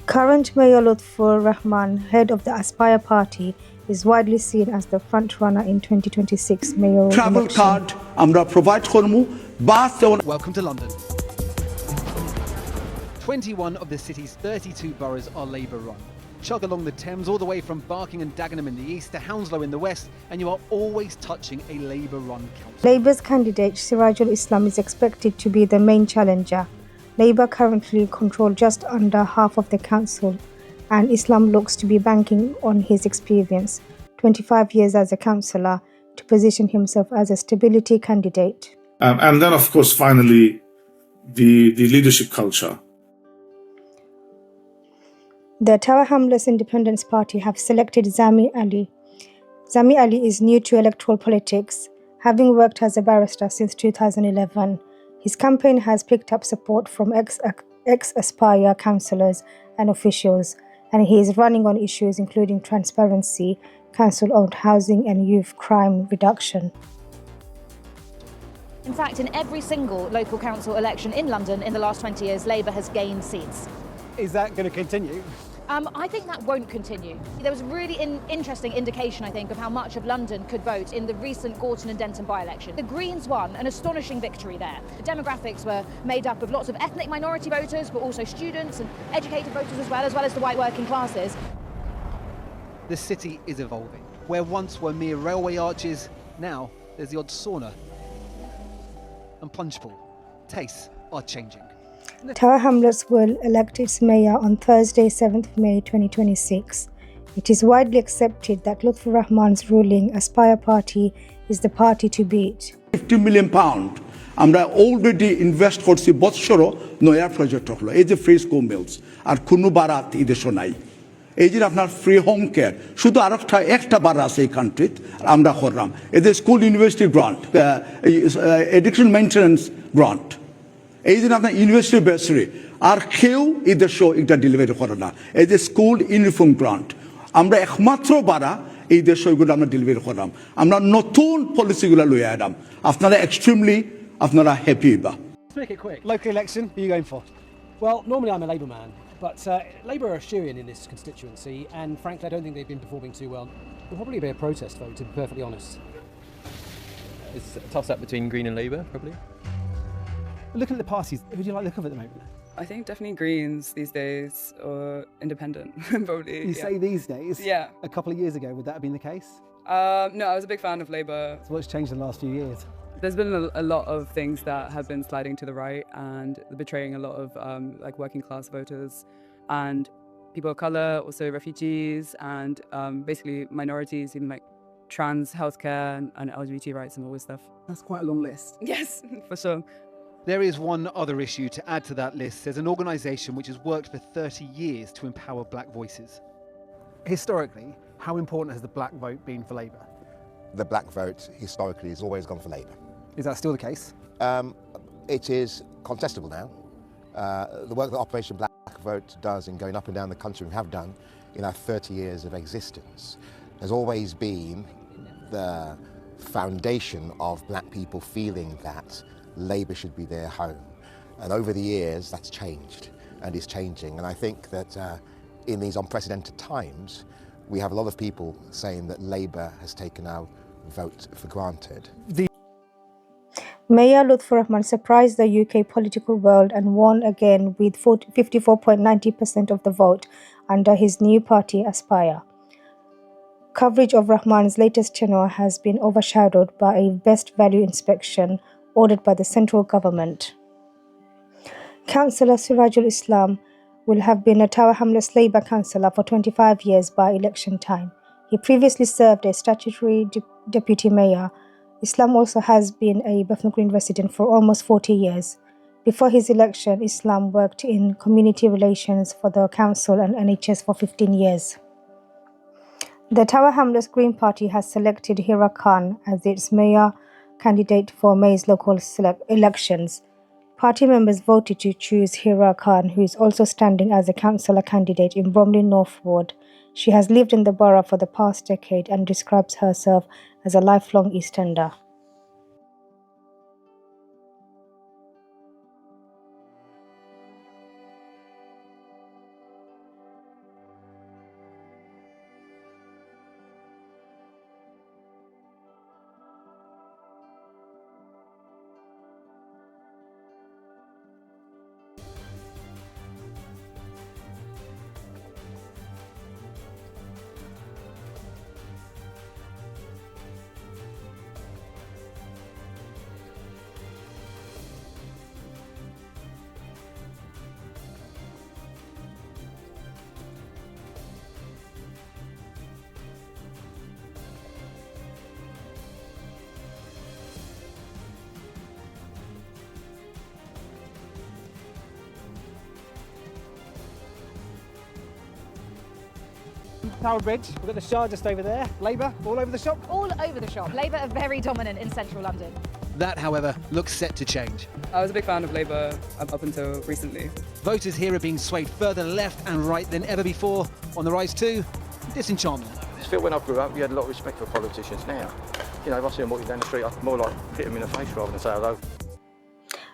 Current Mayor Lutfur Rahman, head of the Aspire party, is widely seen as the frontrunner in 2026 mayoral travel election. card আমরা provide করমু বাস যেমন Welcome to London. 21 of the city's 32 boroughs are Labour-run. Chug along the Thames all the way from Barking and Dagenham in the east to Hounslow in the west, and you are always touching a Labour-run council. Labour's candidate Sirajul is expected to be the main challenger. Labour currently control just under half of the council, and Islam looks to be banking on his experience, 25 years as a councillor, to position himself as a stability candidate. And then, of course, finally, the leadership culture. The Tower Hamlets Independence Party have selected Zami Ali. Zami Ali is new to electoral politics, having worked as a barrister since 2011. His campaign has picked up support from ex-Aspire councillors and officials, and he is running on issues including transparency, council-owned housing and youth crime reduction. In fact, in every single local council election in London in the last 20 years, Labour has gained seats. Is that going to continue? I think that won't continue. There was a really interesting indication, I think, of how much of London could vote in the recent Gorton and Denton by-election. The Greens won an astonishing victory there. The demographics were made up of lots of ethnic minority voters, but also students and educated voters as well as the white working classes. The city is evolving. Where once were mere railway arches, now there's the odd sauna and plunge pool. Tastes are changing. Tower Hamlets will elect its mayor on Thursday, 7th May 2026. It is widely accepted that Lutfur Rahman's ruling Aspire party is the party to beat. £50 million আমরা already invest করছি বৎসরও নয়া project হলো এই যে free school mills আর কোনো বারাত এই দেশও নাই এই যে আপনার ফ্রি হোম কেয়ার শুধু আর একটা বারা আছে এই কান্ট্রিত আমরা করলাম এই যে school university grant education maintenance grant এই জন্য আপনার ইউনিভার্সিটি বেসরে আর কেউ এই দেশও এটা ডেলিভারি করে না এই যে স্কুল ইউনিফর্ম গ্রান্ট আমরা একমাত্র বারা এই দেশ ওইগুলো আমরা ডেলিভারি করলাম আমরা নতুন পলিসিগুলো লইয়া এলাম আপনারা এক্সট্রিমলি আপনারা হ্যাপি বা Let's make it quick. Local election, who are you going for? Well, normally I'm a Labour man, but Labour are a shoo-in in this constituency, and frankly I don't think they've been performing too well. It'll probably be a protest vote, to be perfectly honest. It's a toss-up between Green and Labour, probably. Looking at the parties, who do you like the look of at the moment? I think definitely Greens these days, or Independent, probably. You say these days? Yeah. A couple of years ago, would that have been the case? No, I was a big fan of Labour. So what's changed in the last few years? There's been a lot of things that have been sliding to the right and betraying a lot of like working class voters and people of colour, also refugees and basically minorities, even like trans healthcare and LGBT rights and all this stuff. That's quite a long list. Yes, for sure. There is one other issue to add to that list. There's an organisation which has worked for 30 years to empower black voices. Historically, how important has the black vote been for Labour? The black vote historically has always gone for Labour. Is that still the case? It is contestable now. The work that Operation Black Vote does in going up and down the country and have done in our 30 years of existence has always been the foundation of black people feeling that Labour should be their home. And over the years that's changed and is changing, and I think that in these unprecedented times we have a lot of people saying that Labour has taken our vote for granted. Mayor Lutfur Rahman surprised the UK political world and won again with 54.90% of the vote under his new party Aspire. Coverage of Rahman's latest tenure has been overshadowed by a best value inspection ordered by the central government. Councillor Sirajul will have been a Tower Hamlets Labour councillor for 25 years by election time. He previously served as statutory deputy mayor. Islam also has been a Bethnal Green resident for almost 40 years. Before his election, Islam worked in community relations for the council and NHS for 15 years. The Tower Hamlets Green Party has selected Hira Khan as its mayor candidate for May's local elections. Party members voted to choose Hira Khan, who is also standing as a councillor candidate in Bromley North Ward. She has lived in the borough for the past decade and describes herself as a lifelong East Ender. Tower Bridge. We've got the Shah just over there. Labour all over the shop. All over the shop. Labour are very dominant in central London. That, however, looks set to change. I was a big fan of Labour up until recently. Voters here are being swayed further left and right than ever before, on the rise to disenchantment. I just feel when I grew up, you had a lot of respect for politicians. Now, you know, if I see them walking down the street, I'd more like hit them in the face rather than say hello.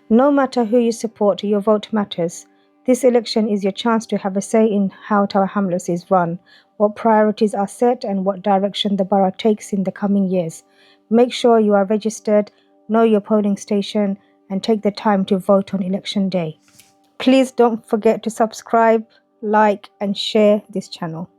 No matter who you support, your vote matters. This election is your chance to have a say in how Tower Hamlets is run, what priorities are set, and what direction the borough takes in the coming years. Make sure you are registered, know your polling station, and take the time to vote on election day. Please don't forget to subscribe, like, and share this channel.